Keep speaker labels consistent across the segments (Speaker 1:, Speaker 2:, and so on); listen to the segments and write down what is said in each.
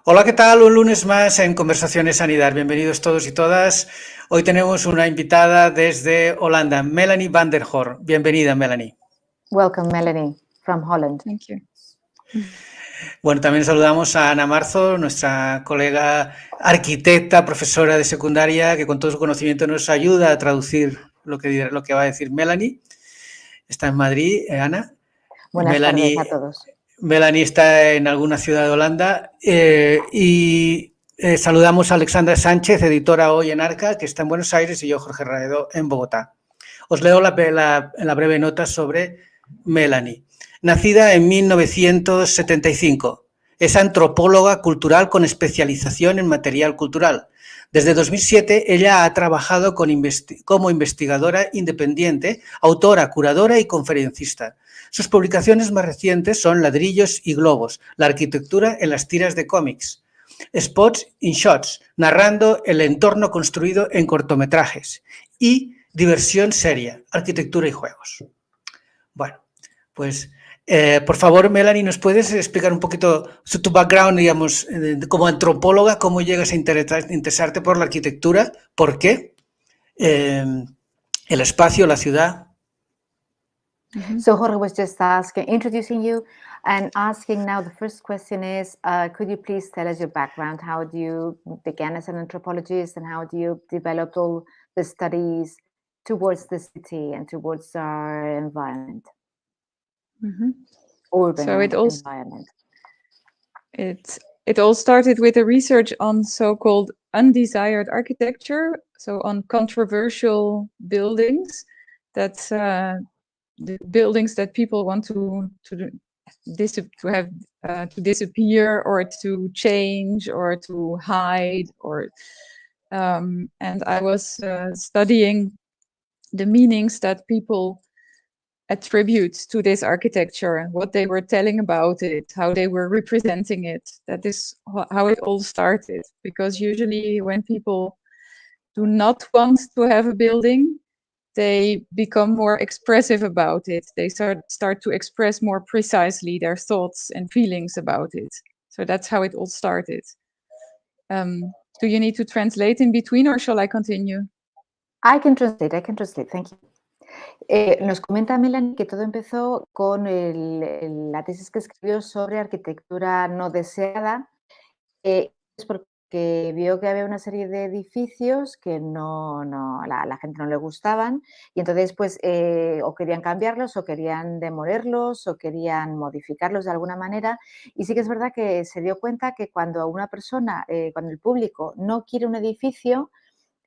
Speaker 1: Hola, ¿qué tal? Un lunes más en Conversaciones ANIDAR. Bienvenidos todos y todas. Hoy tenemos una invitada desde Holanda, Mélanie van der Hoorn. Bienvenida, Mélanie.
Speaker 2: Welcome, Mélanie, from Holland.
Speaker 3: Thank you.
Speaker 1: Bueno, también saludamos a Ana Marzo, nuestra colega arquitecta, profesora de secundaria, que con todo su conocimiento nos ayuda a traducir lo que va a decir Mélanie. Está en Madrid, Ana.
Speaker 2: Buenas tardes a todos.
Speaker 1: Mélanie está en alguna ciudad de Holanda saludamos a Alexandra Sánchez, editora hoy en Arca, que está en Buenos Aires, y yo, Jorge Raedo, en Bogotá. Os leo la breve nota sobre Mélanie. Nacida en 1975, es antropóloga cultural con especialización en material cultural. Desde 2007 ella ha trabajado como investigadora independiente, autora, curadora y conferencista. Sus publicaciones más recientes son Ladrillos y Globos, la arquitectura en las tiras de cómics, Spots in Shots, narrando el entorno construido en cortometrajes, y Diversión Seria, Arquitectura y Juegos. Bueno, pues por favor, Mélanie, ¿nos puedes explicar un poquito tu background, digamos, como antropóloga, cómo llegas a interesarte por la arquitectura? ¿Por qué? El espacio, la ciudad.
Speaker 2: So Jorge was just introducing you and asking now, the first question is, could you please tell us your background? How do you begin as an anthropologist and how do you develop all the studies towards the city and towards our environment? Urban environment.
Speaker 3: It all started with a research on so-called undesired architecture, so on controversial buildings. That's the buildings that people want to disappear or to change or to hide, or and I was studying the meanings that people attribute to this architecture, what they were telling about it, how they were representing it. That is how it all started, because usually when people do not want to have a building, they become more expressive about it. They start to express more precisely their thoughts and feelings about it. So that's how it all started. Do you need to translate in between, or shall I continue?
Speaker 2: I can translate, thank you. Nos comenta Mélanie que todo empezó con la tesis que escribió sobre arquitectura no deseada, es porque vio que había una serie de edificios que la gente no le gustaban, y entonces pues o querían cambiarlos o querían demolerlos o querían modificarlos de alguna manera. Y sí que es verdad que se dio cuenta que cuando una persona, cuando el público no quiere un edificio,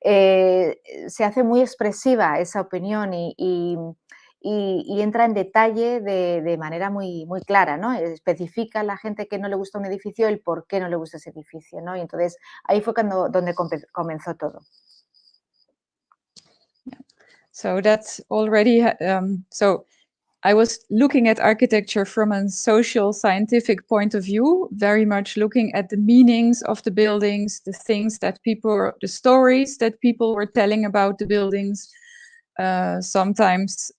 Speaker 2: se hace muy expresiva esa opinión y entra en detalle de manera muy, muy clara, ¿no? Especifica a la gente que no le gusta un edificio el por qué no le gusta ese edificio, ¿no? Y entonces ahí fue donde comenzó todo.
Speaker 3: So that's already so I was looking at architecture from a social scientific point of view, very much looking at the meanings of the buildings, the stories that people were telling about the buildings, sometimes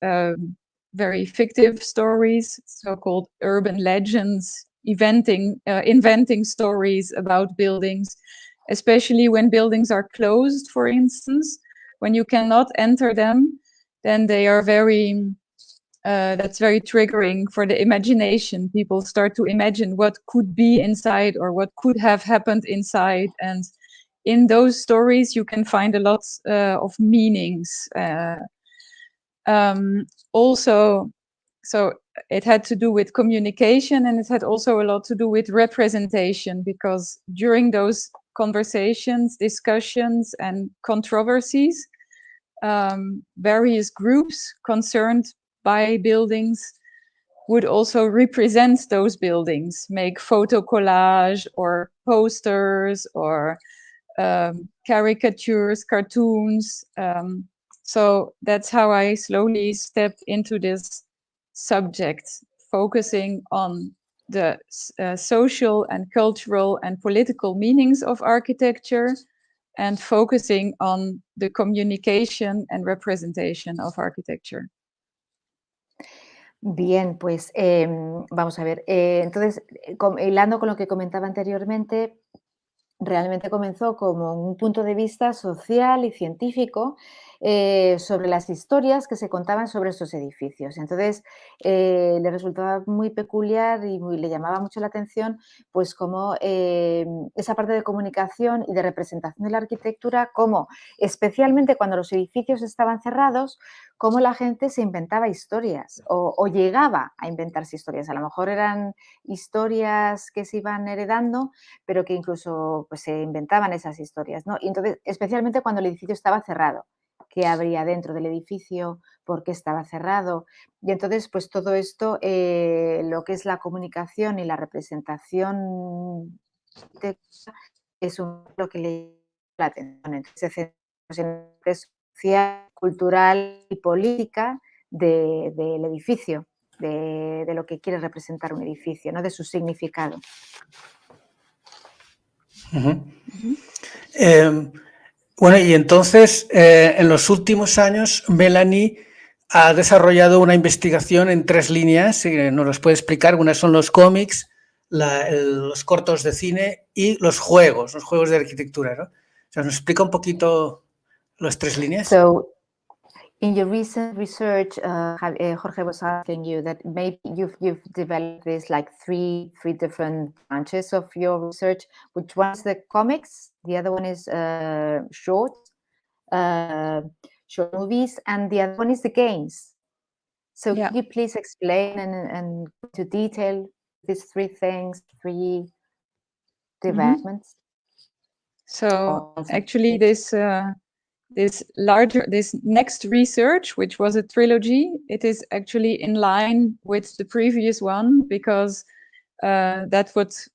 Speaker 3: very fictive stories, so-called urban legends, inventing stories about buildings, especially when buildings are closed, for instance. When you cannot enter them, then they are that's very triggering for the imagination. People start to imagine what could be inside or what could have happened inside. And in those stories, you can find a lot of meanings. Also, so it had to do with communication, and it had also a lot to do with representation, because during those conversations, discussions, and controversies, various groups concerned by buildings would also represent those buildings, make photo collage or posters or caricatures, cartoons. So that's how I slowly stepped into this subject, focusing on the social and cultural and political meanings of architecture, and focusing on the communication and representation of architecture.
Speaker 2: Bien, pues vamos a ver. Entonces, hilando con lo que comentaba anteriormente, realmente comenzó como un punto de vista social y científico sobre las historias que se contaban sobre estos edificios. Entonces, le resultaba muy peculiar y le llamaba mucho la atención, pues, cómo esa parte de comunicación y de representación de la arquitectura, cómo, especialmente cuando los edificios estaban cerrados, cómo la gente se inventaba historias o llegaba a inventarse historias. A lo mejor eran historias que se iban heredando, pero que incluso pues, se inventaban esas historias, ¿no? Y entonces, especialmente cuando el edificio estaba cerrado, qué habría dentro del edificio, por qué estaba cerrado. Y entonces, pues todo esto, lo que es la comunicación y la representación es lo que le llama la atención. Entonces, se centra en la parte social, cultural y política del edificio, de lo que quiere representar un edificio, ¿no? De su significado.
Speaker 1: Bueno, y entonces, en los últimos años, Mélanie ha desarrollado una investigación en 3 líneas, si nos las puede explicar. Una son los cómics, los cortos de cine y los juegos de arquitectura, ¿no? O sea, ¿nos explica un poquito las 3 líneas?
Speaker 2: So, in your recent research, Jorge was asking you that maybe you've developed this like three different branches of your research. Which one is the comics? The other one is short movies, and the other one is the games. So
Speaker 3: Yeah.
Speaker 2: could you please explain and go into detail these 3 things, 3 developments?
Speaker 3: So actually, this next research, which was a trilogy, it is actually in line with the previous one, because that's what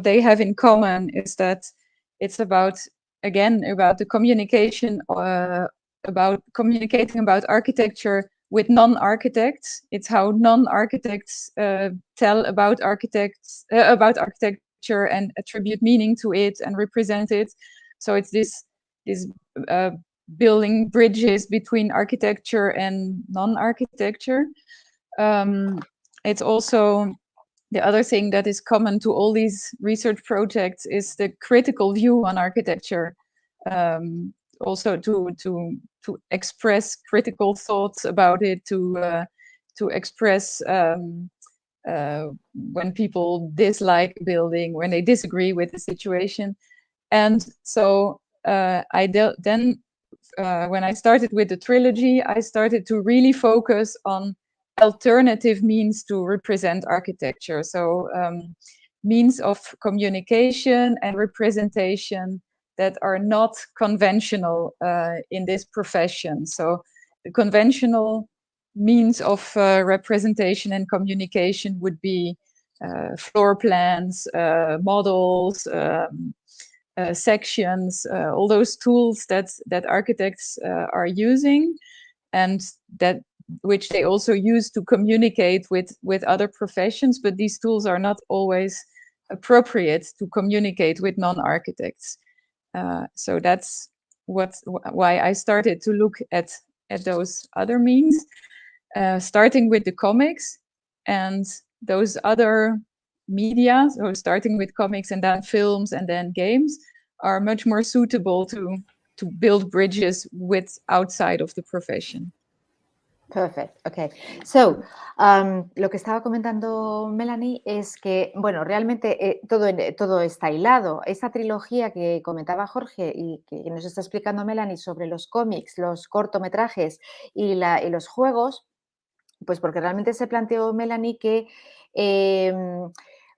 Speaker 3: they have in common is that it's about the communication, about communicating about architecture with non-architects. It's how non-architects tell about architecture and attribute meaning to it and represent it. So it's this building bridges between architecture and non-architecture. It's also the other thing that is common to all these research projects is the critical view on architecture. Also to express critical thoughts about it, to express when people dislike a building, when they disagree with the situation. And so then when I started with the trilogy, I started to really focus on alternative means to represent architecture. So means of communication and representation that are not conventional in this profession. So the conventional means of representation and communication would be floor plans, models, sections, all those tools that architects are using, and which they also use to communicate with other professions, but these tools are not always appropriate to communicate with non-architects. So that's why I started to look at those other means, starting with the comics and those other media, so starting with comics and then films and then games, are much more suitable to build bridges with outside of the profession.
Speaker 2: Perfect. Okay. So, lo que estaba comentando Mélanie es que, bueno, realmente todo está hilado. Esta trilogía que comentaba Jorge y que nos está explicando Mélanie sobre los cómics, los cortometrajes y los juegos, pues porque realmente se planteó Mélanie que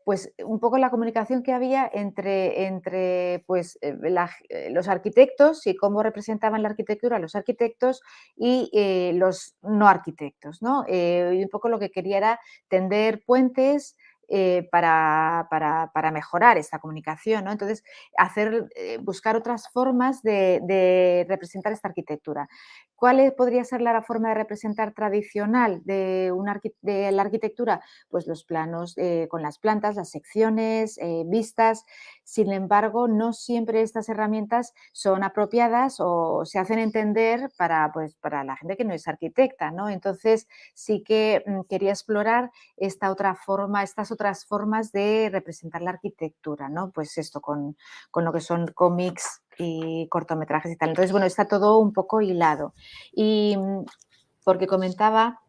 Speaker 2: pues un poco la comunicación que había entre pues, los arquitectos y cómo representaban la arquitectura los arquitectos y los no arquitectos, ¿no? Y un poco lo que quería era tender puentes para mejorar esta comunicación, ¿no? Entonces, buscar otras formas de representar esta arquitectura. ¿Cuál podría ser la forma de representar tradicional de la arquitectura? Pues los planos con las plantas, las secciones, vistas. Sin embargo, no siempre estas herramientas son apropiadas o se hacen entender para la gente que no es arquitecta, ¿no? Entonces, sí que quería explorar estas otras otras formas de representar la arquitectura, ¿no? Pues esto, con lo que son cómics y cortometrajes y tal. Entonces, bueno, está todo un poco hilado. Y porque comentaba...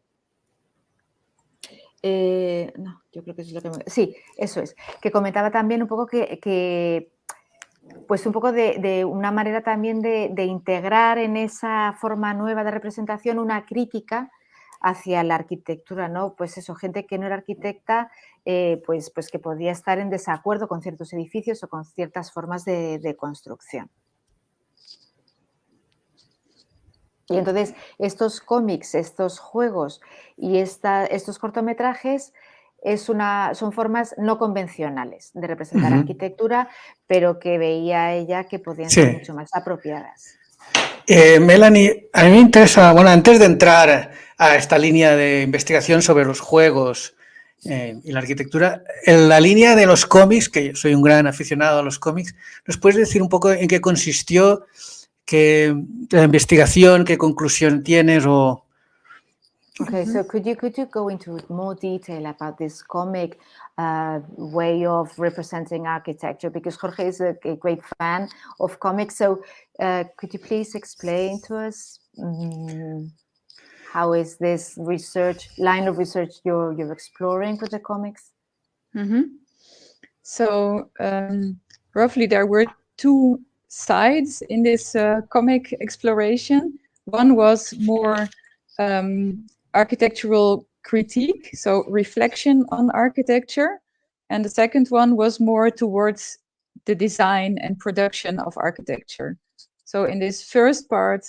Speaker 2: no, yo creo que eso es lo que... Sí, eso es. Que comentaba también un poco que pues un poco de una manera también de integrar en esa forma nueva de representación una crítica hacia la arquitectura, ¿no? Pues eso, gente que no era arquitecta, pues que podía estar en desacuerdo con ciertos edificios o con ciertas formas de construcción. Y entonces estos cómics, estos juegos y estos cortometrajes son formas no convencionales de representar arquitectura, pero que veía ella que podían ser mucho más apropiadas.
Speaker 1: Mélanie, a mí me interesa, bueno, antes de entrar a esta línea de investigación sobre los juegos y la arquitectura, en la línea de los cómics, que yo soy un gran aficionado a los cómics, ¿nos puedes decir un poco en qué consistió la investigación, qué conclusión tienes o...?
Speaker 2: Okay, so could you go into more detail about this comic way of representing architecture? Because Jorge is a great fan of comics, so could you please explain to us how is this line of research you're exploring with the comics?
Speaker 3: So roughly there were two sides in this comic exploration. One was more architectural critique, so reflection on architecture, and the second one was more towards the design and production of architecture. So in this first part,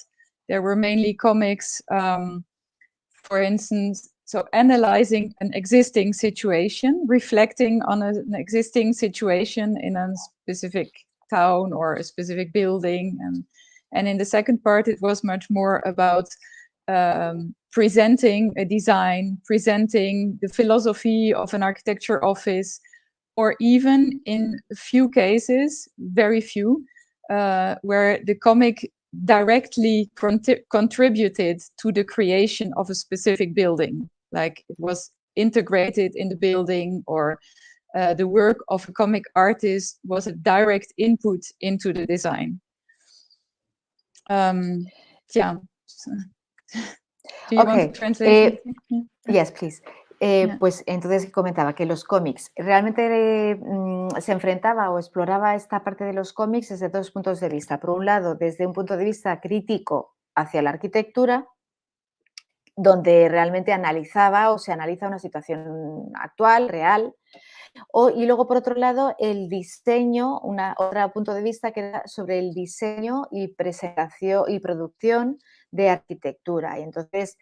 Speaker 3: there were mainly comics, for instance, so analyzing an existing situation, reflecting on an existing situation in a specific town or a specific building, and in the second part, it was much more about presenting a design, presenting the philosophy of an architecture office, or even in a few cases, very few, where the comic directly contributed to the creation of a specific building, like it was integrated in the building, or the work of a comic artist was a direct input into the design. Yeah. Do you want to translate?
Speaker 2: Yes, please. Pues entonces comentaba que los cómics realmente se enfrentaba o exploraba esta parte de los cómics desde dos puntos de vista. Por un lado, desde un punto de vista crítico hacia la arquitectura, donde realmente analizaba o se analiza una situación actual, real. Y luego, por otro lado, el diseño, otro punto de vista que era sobre el diseño y presentación y producción de arquitectura. Y entonces,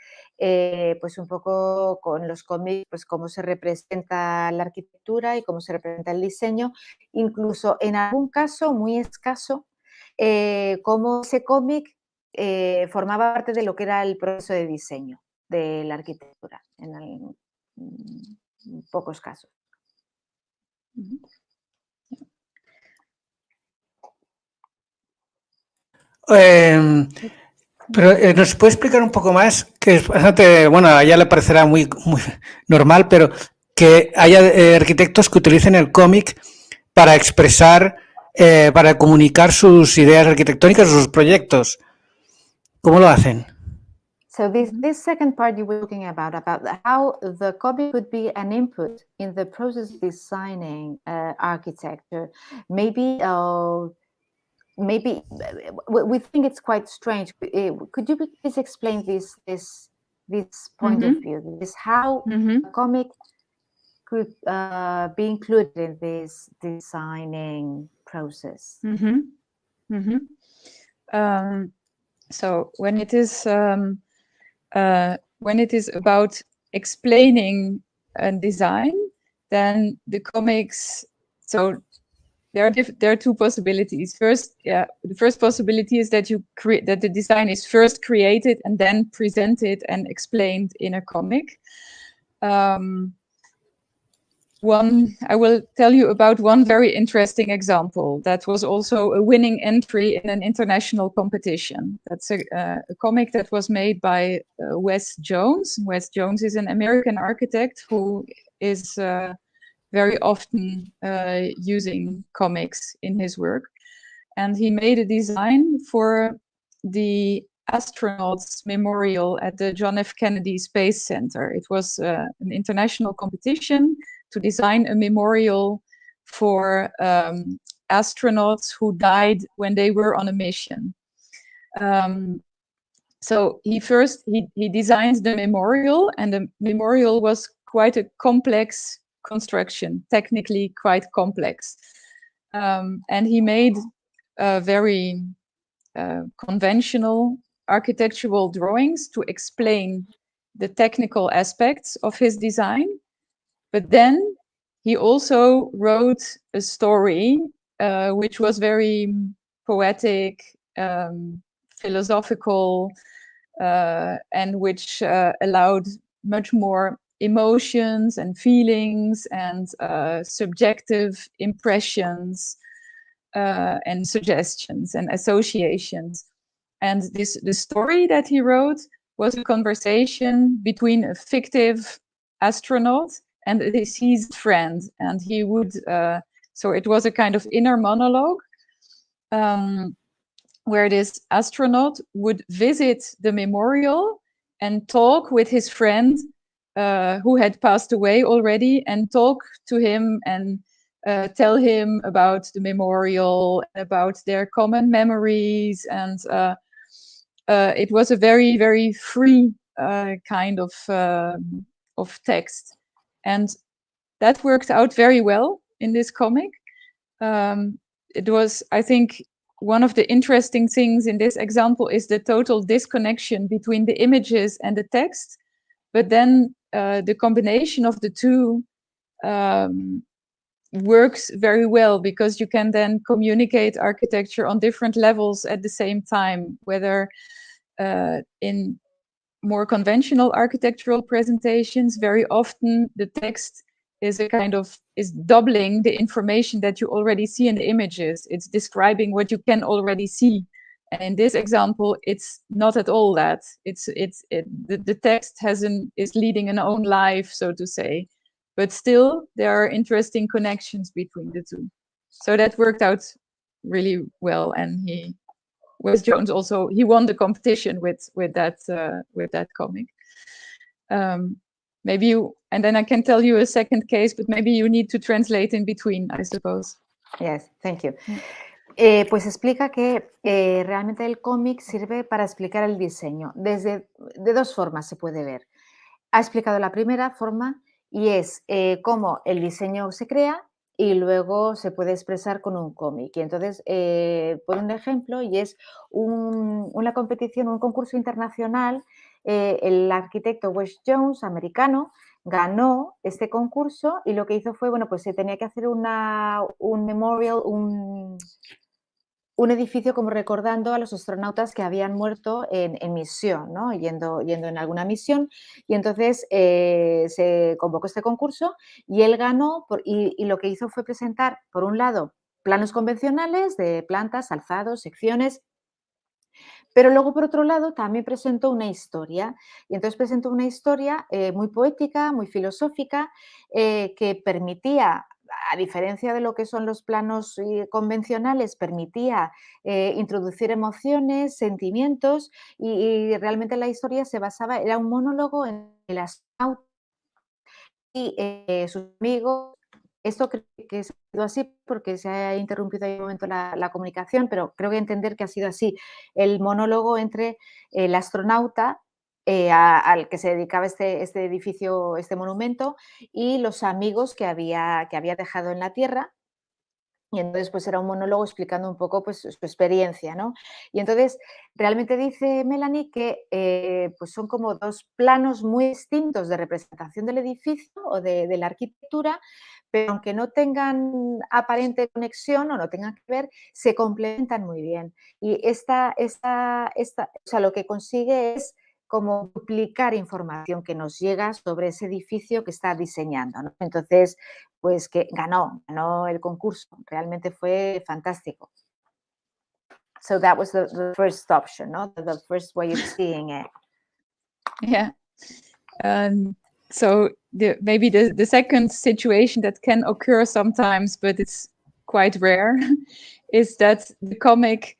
Speaker 2: pues un poco con los cómics, pues cómo se representa la arquitectura y cómo se representa el diseño, incluso en algún caso muy escaso, cómo ese cómic formaba parte de lo que era el proceso de diseño de la arquitectura, en pocos casos.
Speaker 1: Pero ¿nos puede explicar un poco más? Que es bastante, bueno, a ella le parecerá muy normal, pero que haya arquitectos que utilicen el cómic para expresar, para comunicar sus ideas arquitectónicas, sus proyectos. ¿Cómo lo hacen?
Speaker 2: So this second part you were talking about how the comic could be an input in the process of designing architecture. Maybe we think it's quite strange. Could you please explain this point of view? This how a comic could be included in this designing process?
Speaker 3: So when it is about explaining a design, then the comics. So there are two possibilities. First, the first possibility is that that the design is first created and then presented and explained in a comic. I will tell you about one very interesting example that was also a winning entry in an international competition. That's a comic that was made by Wes Jones. Wes Jones is an American architect who is very often using comics in his work. And he made a design for the astronauts memorial at the John F. Kennedy Space Center. It was an international competition to design a memorial for astronauts who died when they were on a mission. So he designed the memorial, and the memorial was quite a complex construction, technically quite complex. And he made very conventional architectural drawings to explain the technical aspects of his design. But then he also wrote a story which was very poetic, philosophical, and which allowed much more emotions and feelings and subjective impressions and suggestions and associations. And the story that he wrote was a conversation between a fictive astronaut and a deceased friend. And he would, so it was a kind of inner monologue where this astronaut would visit the memorial and talk with his friend who had passed away already, and talk to him and tell him about the memorial, about their common memories. And it was a very, very free kind of text. And that worked out very well in this comic. It was, I think, one of the interesting things in this example is the total disconnection between the images and the text. But then the combination of the two works very well, because you can then communicate architecture on different levels at the same time, whether in more conventional architectural presentations, very often the text is doubling the information that you already see in the images. It's describing what you can already see. And in this example, it's not at all that. The text is leading an own life, so to say. But still, there are interesting connections between the two. So that worked out really well. And Wes Jones also, he won the competition with that comic. Maybe you, and then I can tell you a second case, but maybe you need to translate in between, I suppose.
Speaker 2: Yes, thank you. Pues explica que realmente el cómic sirve para explicar el diseño. De dos formas se puede ver. Ha explicado la primera forma, y es cómo el diseño se crea y luego se puede expresar con un cómic. Y entonces, por un ejemplo, y es una competición, un concurso internacional, el arquitecto Wes Jones, americano, ganó este concurso, y lo que hizo fue, bueno, pues se tenía que hacer un memorial, un edificio como recordando a los astronautas que habían muerto en misión, ¿no? Yendo en alguna misión. Y entonces se convocó este concurso y él ganó, y lo que hizo fue presentar, por un lado, planos convencionales de plantas, alzados, secciones, pero luego, por otro lado, también presentó una historia. Y entonces presentó una historia muy poética, muy filosófica, que permitía, a diferencia de lo que son los planos convencionales, permitía introducir emociones, sentimientos, y realmente la historia se basaba, era un monólogo en el astronauta y sus amigos. Esto creo que ha sido así porque se ha interrumpido en un momento la comunicación, pero creo que entender que ha sido así. El monólogo entre el astronauta al que se dedicaba este edificio, este monumento, y los amigos que había dejado en la Tierra. Y entonces pues era un monólogo explicando un poco pues su experiencia, ¿no? Y entonces realmente dice Mélanie que pues son como dos planos muy distintos de representación del edificio o de la arquitectura, pero aunque no tengan aparente conexión o no tengan que ver, se complementan muy bien. Y o sea, lo que consigue es como duplicar información que nos llega sobre ese edificio que está diseñando, ¿no? Entonces, pues que ganó el concurso. Realmente fue fantástico. So that was the first option, no? The first way of seeing it.
Speaker 3: Yeah. So maybe the second situation that can occur sometimes, but it's quite rare, is that the comic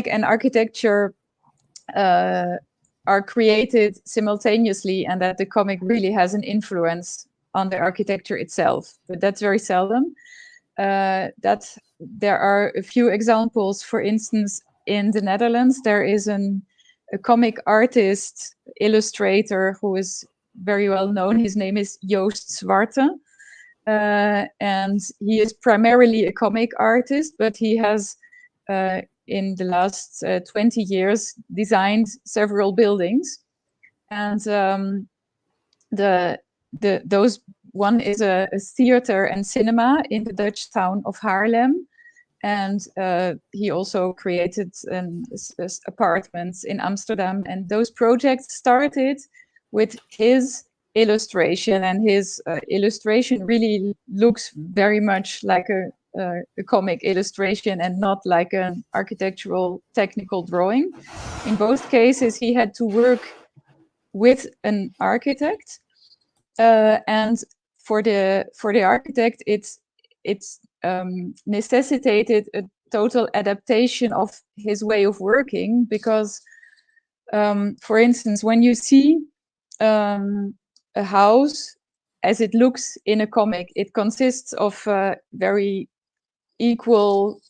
Speaker 3: and architecture are created simultaneously, and that the comic really has an influence on the architecture itself. But that's very seldom. That there are a few examples. For instance, in the Netherlands, there is a comic artist, illustrator who is very well known. His name is Joost Zwarte. And he is primarily a comic artist, but he has, in the last 20 years, designed several buildings. And those one is a theater and cinema in the Dutch town of Haarlem. And he also created apartments in Amsterdam. And those projects started with his illustration, and his illustration really looks very much like a comic illustration and not like an architectural technical drawing. In both cases, he had to work with an architect, and for the architect, it's necessitated a total adaptation of his way of working, because, for instance, when you see a house as it looks in a comic, it consists of very equal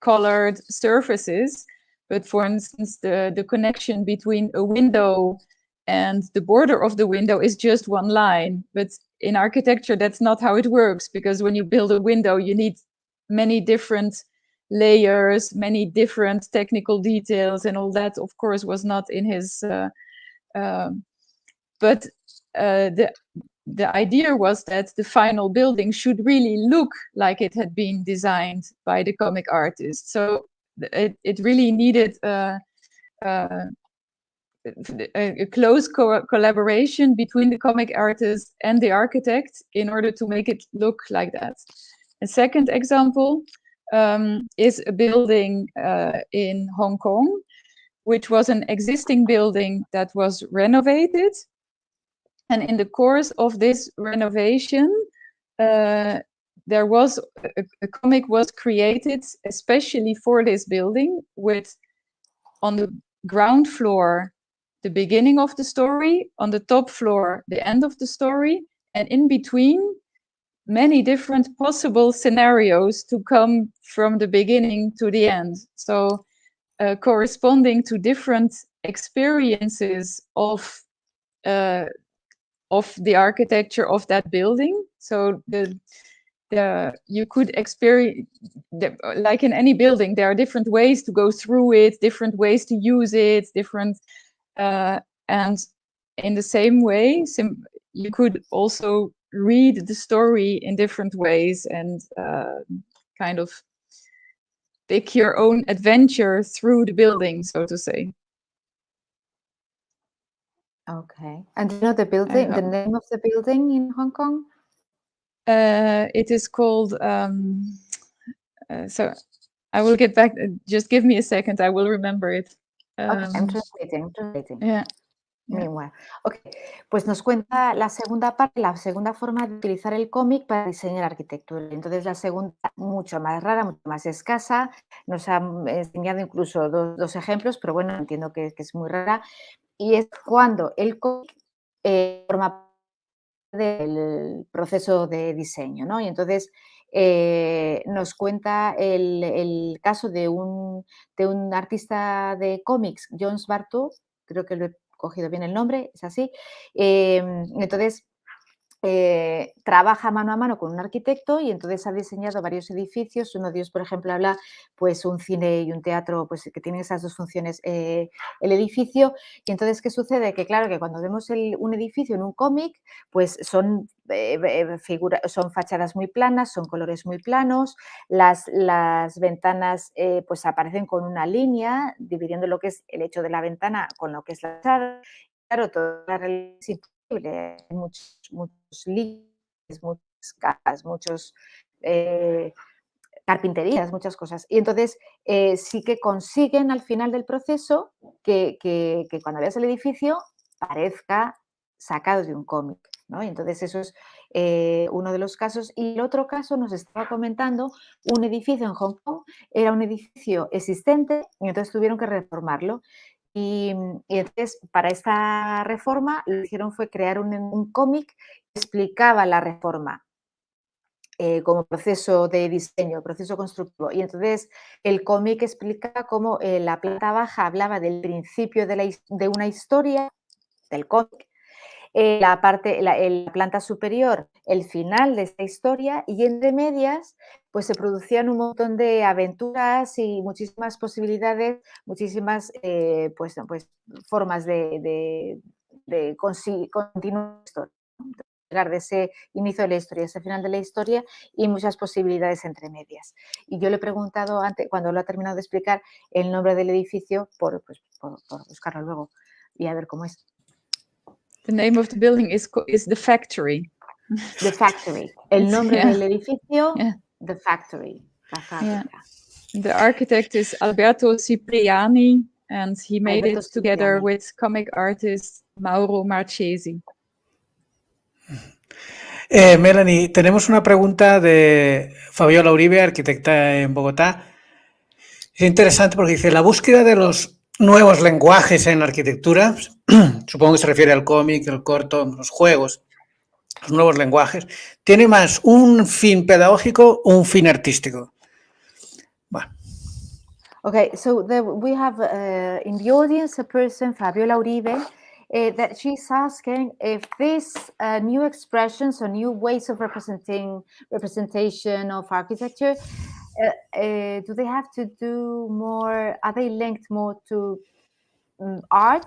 Speaker 3: colored surfaces. But for instance, the connection between a window and the border of the window is just one line. But in architecture, that's not how it works, because when you build a window, you need many different layers, many different technical details, and all that, of course, was not in his... But the idea was that the final building should really look like it had been designed by the comic artist. So it really needed a close collaboration between the comic artist and the architect in order to make it look like that. A second example is a building in Hong Kong, which was an existing building that was renovated. And in the course of this renovation, there was a comic was created especially for this building, with on the ground floor the beginning of the story, on the top floor the end of the story, and in between many different possible scenarios to come from the beginning to the end. So corresponding to different experiences of the architecture of that building. So you could experience, like in any building, there are different ways to go through it, different ways to use it, different, and in the same way, you could also read the story in different ways and kind of take your own adventure through the building, so to say.
Speaker 2: Okay. And do you know the building, the name of the building in Hong Kong?
Speaker 3: It is called, so I will get back, just give me a second, I will remember it.
Speaker 2: Okay, I'm translating.
Speaker 3: Yeah.
Speaker 2: Meanwhile. Ok, pues nos cuenta la segunda parte, la segunda forma de utilizar el cómic para diseñar arquitectura. Entonces la segunda, mucho más rara, mucho más escasa, nos ha enseñado incluso dos ejemplos, pero bueno, entiendo que es muy rara, y es cuando el cómic forma parte del proceso de diseño, ¿no? Y entonces nos cuenta el caso de un artista de cómics, John Bartu, creo que lo he cogido bien el nombre, es así. Entonces, trabaja mano a mano con un arquitecto y entonces ha diseñado varios edificios. Uno de ellos, por ejemplo, habla pues un cine y un teatro pues, que tienen esas dos funciones el edificio. Y entonces, ¿qué sucede? Que claro, que cuando vemos un edificio en un cómic, pues son fachadas muy planas, son colores muy planos, las ventanas pues aparecen con una línea dividiendo lo que es el hecho de la ventana con lo que es la fachada. Claro, toda la realidad es imposible, hay muchos límites, muchas capas, muchos carpinterías, muchas cosas. Y entonces sí que consiguen al final del proceso que cuando veas el edificio parezca sacado de un cómic, ¿no? Y entonces eso es uno de los casos. Y el otro caso nos estaba comentando un edificio en Hong Kong, era un edificio existente y entonces tuvieron que reformarlo. Y entonces para esta reforma lo que hicieron fue crear un cómic que explicaba la reforma. Como proceso de diseño, proceso constructivo. Y entonces el cómic explica cómo la planta baja hablaba del principio de una historia del cómic, la planta superior, el final de esta historia, y entre medias pues se producían un montón de aventuras y muchísimas posibilidades, muchísimas pues formas de continuar la historia, de ese inicio de la historia, ese final de la historia y muchas posibilidades entre medias. Y yo le he preguntado antes, cuando lo ha terminado de explicar, el nombre del edificio por buscarlo luego y a ver cómo es.
Speaker 3: The name of the building is The Factory.
Speaker 2: The Factory. El nombre del edificio, The Factory. La fábrica.
Speaker 3: Yeah. The architect is Alberto Cipriani and he made it together with comic artist Mauro Marchesi.
Speaker 1: Mélanie, tenemos una pregunta de Fabiola Uribe, arquitecta en Bogotá. Es interesante porque dice, la búsqueda de los nuevos lenguajes en la arquitectura, supongo que se refiere al cómic, el corto, los juegos, los nuevos lenguajes, ¿tiene más un fin pedagógico o un fin artístico? Bueno.
Speaker 2: Okay, so we have in the audience a person, Fabiola Uribe, that she's asking if these new expressions or new ways of representation of architecture, do they have to do more, are they linked more to art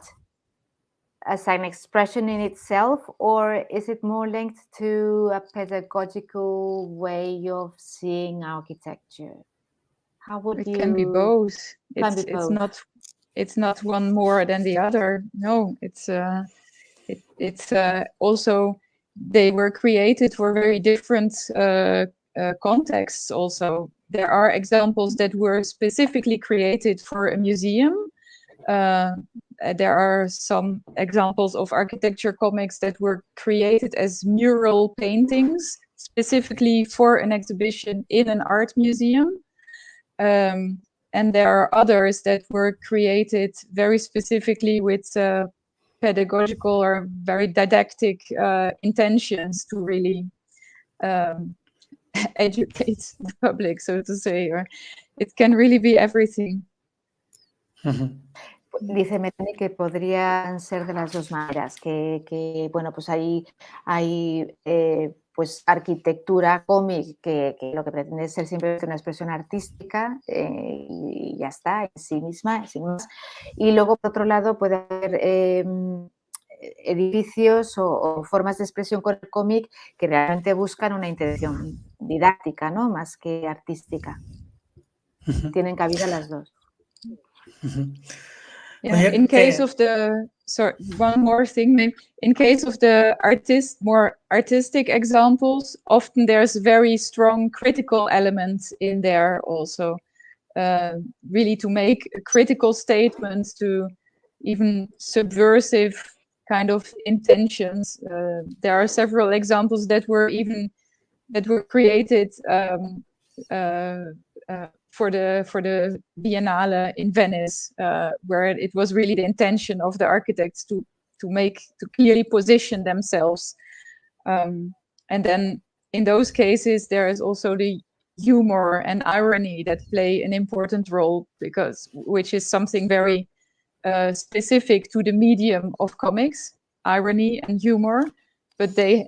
Speaker 2: as an expression in itself, or is it more linked to a pedagogical way of seeing architecture? How would
Speaker 3: it can be both. It's not one more than the other. No, it's also they were created for very different contexts. Also, there are examples that were specifically created for a museum. There are some examples of architecture comics that were created as mural paintings specifically for an exhibition in an art museum. And there are others that were created very specifically with pedagogical or very didactic intentions to really educate the public, so to say, or it can really be everything.
Speaker 2: Dice Mélanie que podrían ser de las dos maneras, que bueno, pues hay pues arquitectura cómic que lo que pretende es ser simplemente una expresión artística y ya está, en sí misma, sin más. Y luego, por otro lado, puede haber edificios o formas de expresión con el cómic que realmente buscan una intención didáctica, ¿no? Más que artística. Tienen cabida las dos.
Speaker 3: Yeah, in case of the, sorry, one more thing, maybe. In case of the more artistic examples, often there's very strong critical elements in there also, really to make critical statements, to even subversive kind of intentions. There are several examples that were created for the Biennale in Venice, where it was really the intention of the architects to clearly position themselves. And then in those cases, there is also the humor and irony that play an important role, which is something very specific to the medium of comics, irony and humor, but they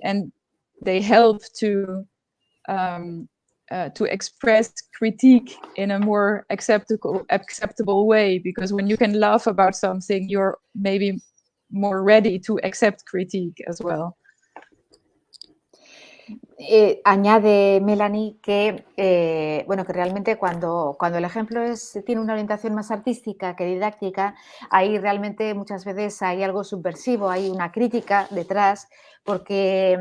Speaker 3: help to express critique in a more acceptable way, because when you can laugh about something, you're maybe more ready to accept critique as well.
Speaker 2: Añade Mélanie que, bueno, que realmente cuando el ejemplo tiene una orientación más artística que didáctica, ahí realmente muchas veces hay algo subversivo, hay una crítica detrás, porque,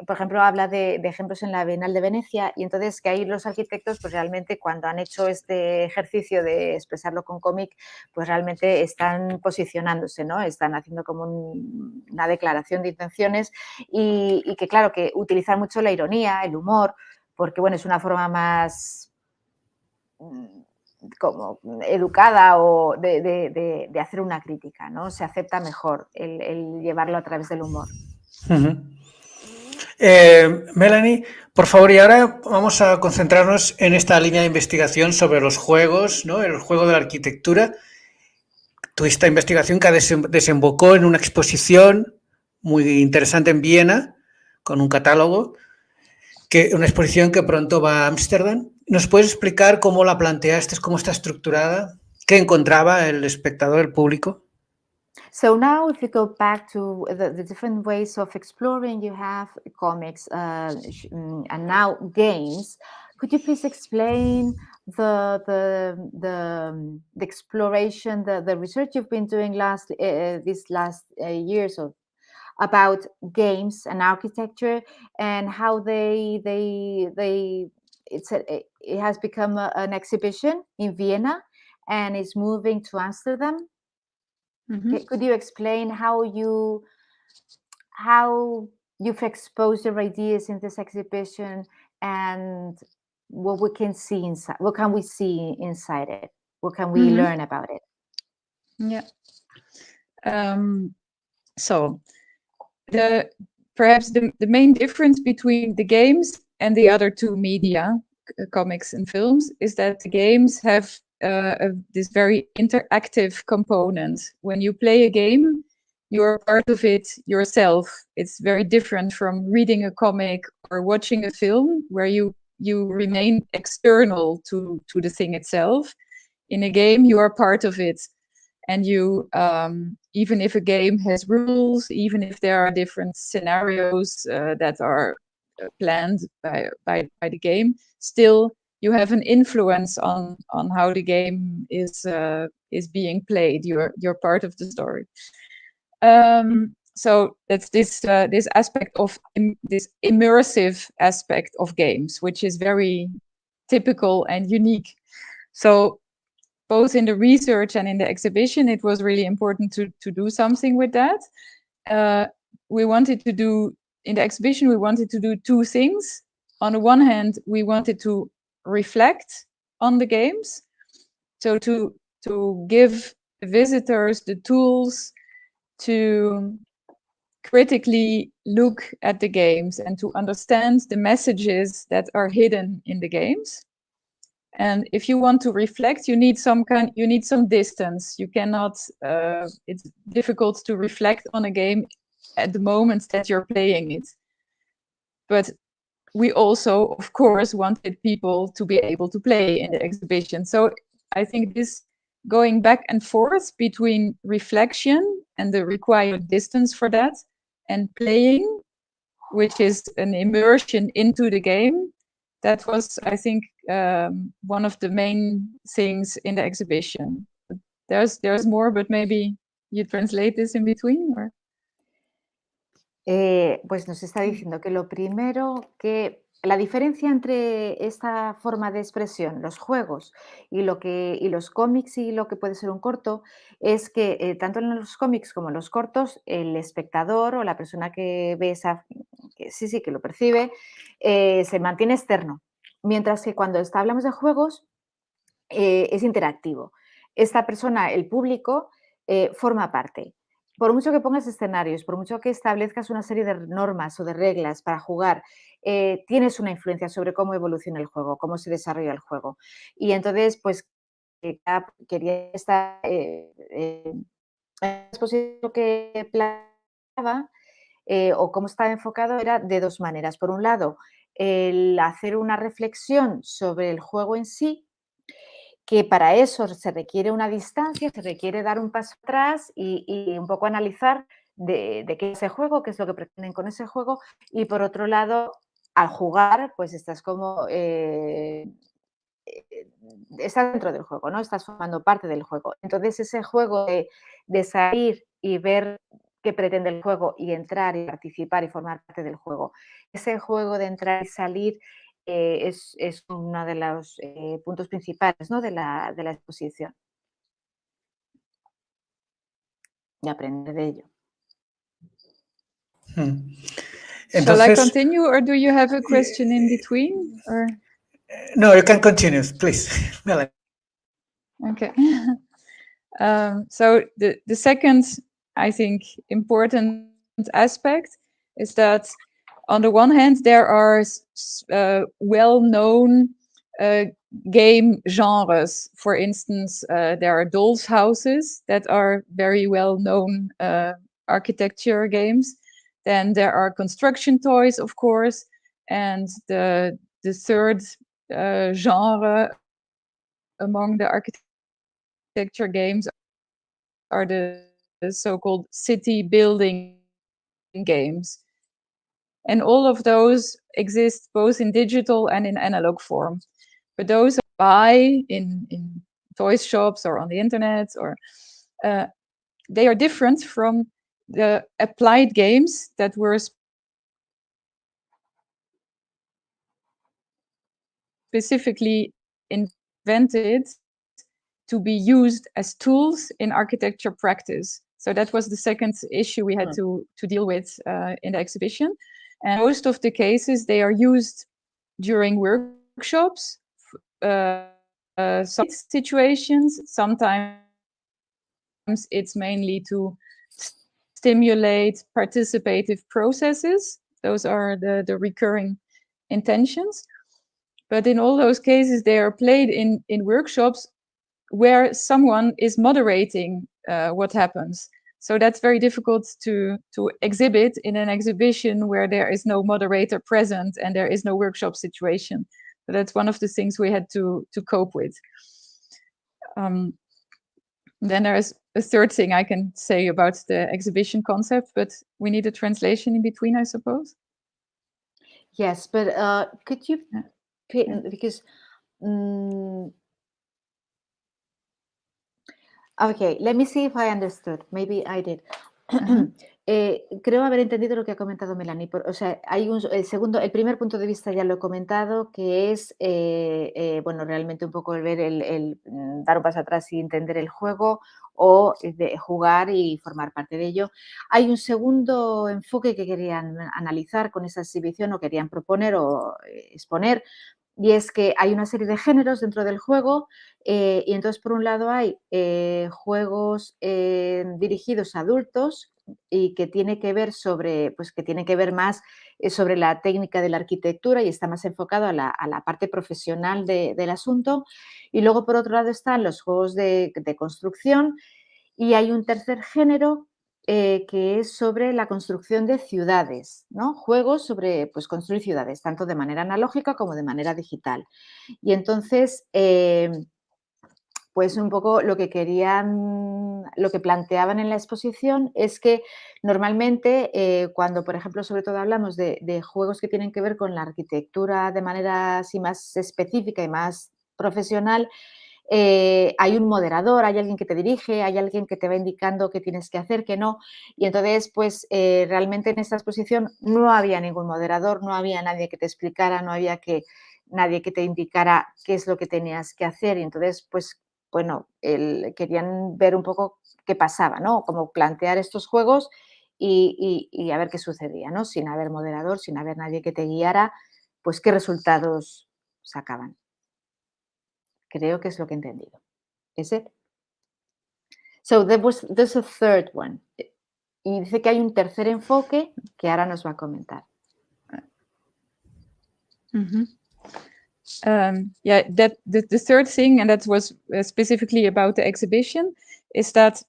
Speaker 2: por ejemplo, habla de ejemplos en la Bienal de Venecia, y entonces que ahí los arquitectos, pues realmente cuando han hecho este ejercicio de expresarlo con cómic, pues realmente están posicionándose, ¿no? Están haciendo como una declaración de intenciones y que, claro, que utilizan mucho la ironía, el humor, porque, bueno, es una forma más como educada o de hacer una crítica, ¿no? Se acepta mejor el llevarlo a través del humor.
Speaker 1: Mélanie, por favor, y ahora vamos a concentrarnos en esta línea de investigación sobre los juegos, ¿no? El juego de la arquitectura. Tu esta investigación que desembocó en una exposición muy interesante en Viena, con un catálogo, una exposición que pronto va a Ámsterdam. ¿Nos puedes explicar cómo la planteaste, cómo está estructurada, qué encontraba el espectador, el público?
Speaker 2: So now if you go back to the different ways of exploring, you have comics and now games. Could you please explain the exploration, the research you've been doing these last years about games and architecture, and how it has become an exhibition in Vienna and is moving to Amsterdam? Could you explain how you've exposed your ideas in this exhibition and what we can see inside? What can we see inside it? What can we learn about it?
Speaker 3: Yeah. So perhaps the main difference between the games and the other two media, comics and films, is that the games have this very interactive component. When you play a game, you're part of it yourself. It's very different from reading a comic or watching a film, where you remain external to the thing itself. In a game, you are part of it. And you, even if a game has rules, even if there are different scenarios that are planned by the game, still you have an influence on how the game is being played. You're part of the story. So that's this aspect of this immersive aspect of games, which is very typical and unique. So both in the research and in the exhibition, it was really important to do something with that. In the exhibition, we wanted to do two things. On the one hand, we wanted to reflect on the games. So to give visitors the tools to critically look at the games and to understand the messages that are hidden in the games. And if you want to reflect, you need some distance. You cannot. It's difficult to reflect on a game at the moment that you're playing it. But we also, of course, wanted people to be able to play in the exhibition. So I think this going back and forth between reflection and the required distance for that, and playing, which is an immersion into the game, that was, I think, one of the main things in the exhibition. There's more, but maybe you translate this in between, or?
Speaker 2: Pues nos está diciendo que lo primero, que la diferencia entre esta forma de expresión, los juegos y los cómics y lo que puede ser un corto, es que tanto en los cómics como en los cortos, el espectador o la persona que ve que lo percibe, se mantiene externo. Mientras que cuando hablamos de juegos, es interactivo. Esta persona, el público, forma parte. Por mucho que pongas escenarios, por mucho que establezcas una serie de normas o de reglas para jugar, tienes una influencia sobre cómo evoluciona el juego, cómo se desarrolla el juego. Y entonces, pues, quería estar exposición que planteaba o cómo estaba enfocado era de dos maneras. Por un lado, el hacer una reflexión sobre el juego en sí, que para eso se requiere una distancia, se requiere dar un paso atrás y un poco analizar de qué es ese juego, qué es lo que pretenden con ese juego. Y por otro lado, al jugar, pues estás como... estás dentro del juego, ¿no? Estás formando parte del juego. Entonces, ese juego de salir y ver qué pretende el juego y entrar y participar y formar parte del juego. Ese juego de entrar y salir es uno de los puntos principales, ¿no? de la exposición. Y aprender de ello.
Speaker 3: Shall I
Speaker 1: Entonces,
Speaker 3: continue, or do you have a question in between? Or?
Speaker 1: no, you can continue, please, Mélanie.
Speaker 3: Okay. So the second, I think, important aspect is that on the one hand, there are well-known game genres. For instance, there are dolls' houses that are very well-known architecture games. Then there are construction toys, of course, and the third genre among the architecture games are the so-called city building games. And all of those exist both in digital and in analog form. But those buy in toy shops or on the internet, or they are different from the applied games that were specifically invented to be used as tools in architecture practice. So that was the second issue we had to deal with in the exhibition. And most of the cases, they are used during workshops, some situations. Sometimes it's mainly to stimulate participative processes. Those are the recurring intentions. But in all those cases, they are played in workshops where someone is moderating what happens. So that's very difficult to exhibit in an exhibition where there is no moderator present and there is no workshop situation. So that's one of the things we had to cope with. Then there's a third thing I can say about the exhibition concept, but we need a translation in between, I suppose.
Speaker 2: Yes, but could you, because, okay, let me see if I understood. Maybe I did. Creo haber entendido lo que ha comentado Mélanie. O sea, hay el primer punto de vista ya lo he comentado, que es, bueno, realmente un poco el ver, el dar un paso atrás y entender el juego, o de jugar y formar parte de ello. Hay un segundo enfoque que querían analizar con esa exhibición, o querían proponer o exponer, y es que hay una serie de géneros dentro del juego, y entonces por un lado hay juegos dirigidos a adultos y que tiene que ver más sobre la técnica de la arquitectura y está más enfocado a la parte profesional del asunto. Y luego por otro lado están los juegos de construcción, y hay un tercer género que es sobre la construcción de ciudades, ¿no? Juegos sobre construir ciudades, tanto de manera analógica como de manera digital. Y entonces, pues un poco lo que planteaban en la exposición es que normalmente cuando, por ejemplo, sobre todo hablamos de juegos que tienen que ver con la arquitectura de manera así más específica y más profesional, hay un moderador, hay alguien que te dirige, hay alguien que te va indicando qué tienes que hacer, qué no. Y entonces, pues realmente en esta exposición no había ningún moderador, no había nadie que te explicara, no había nadie que te indicara qué es lo que tenías que hacer. Y entonces, pues bueno, querían ver un poco qué pasaba, ¿no? Cómo plantear estos juegos y a ver qué sucedía, ¿no? Sin haber moderador, sin haber nadie que te guiara, pues qué resultados sacaban. Creo que es lo que he entendido. Is it? So there's a third one. Y dice que hay un tercer enfoque que ahora nos va a comentar.
Speaker 3: Yeah, that the third thing, and that was specifically about the exhibition, is that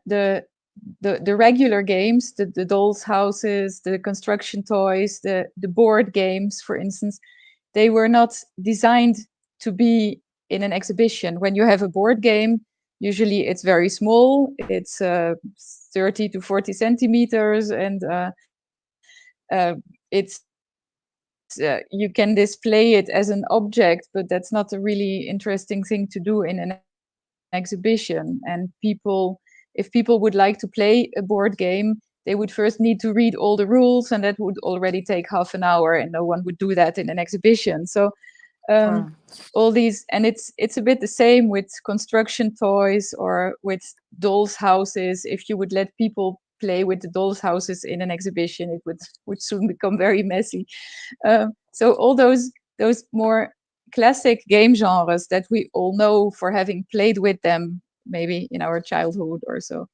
Speaker 3: the regular games, the dolls' houses, the construction toys, the board games, for instance, they were not designed to be in an exhibition. When you have a board game, usually it's very small. It's 30 to 40 centimeters, and it's you can display it as an object, but that's not a really interesting thing to do in an exhibition. And people if people would like to play a board game, they would first need to read all the rules, and that would already take half an hour, and no one would do that in an exhibition. So all these, and it's a bit the same with construction toys or with dolls' houses. If you would let people play with the dolls' houses in an exhibition, it would soon become very messy. So all those more classic game genres that we all know for having played with them, maybe in our childhood or so,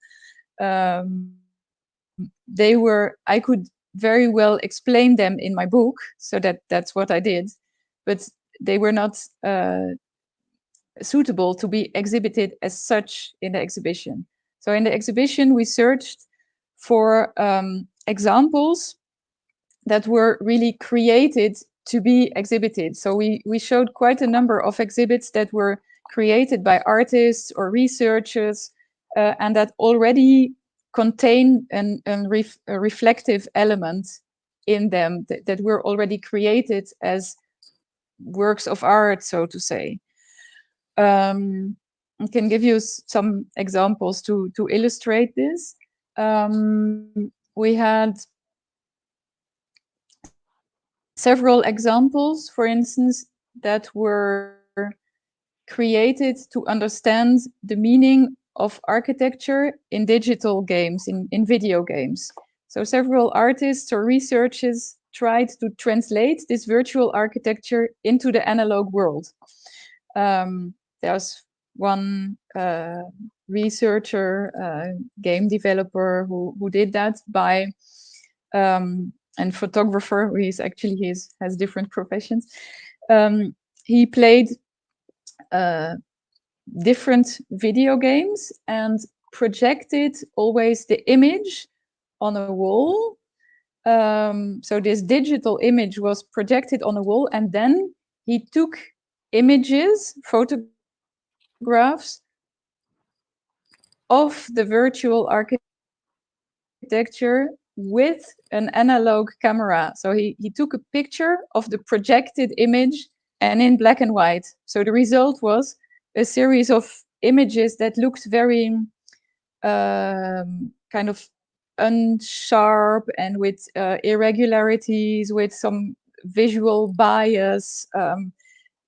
Speaker 3: I could very well explain them in my book, so that's what I did, but they were not suitable to be exhibited as such in the exhibition. So in the exhibition, we searched for examples that were really created to be exhibited. So we showed quite a number of exhibits that were created by artists or researchers, and that already contain a reflective element in them that were already created as works of art, so to say. I can give you some examples to illustrate this. We had several examples, for instance, that were created to understand the meaning of architecture in digital games, in video games. So several artists or researchers tried to translate this virtual architecture into the analog world. There's one researcher, game developer who did that by, and photographer, who has different professions. He played different video games and projected always the image on a wall. So this digital image was projected on a wall, and then he took images, photographs of the virtual architecture with an analog camera. So he took a picture of the projected image and in black and white. So the result was a series of images that looked very kind of unsharp and with irregularities, with some visual bias,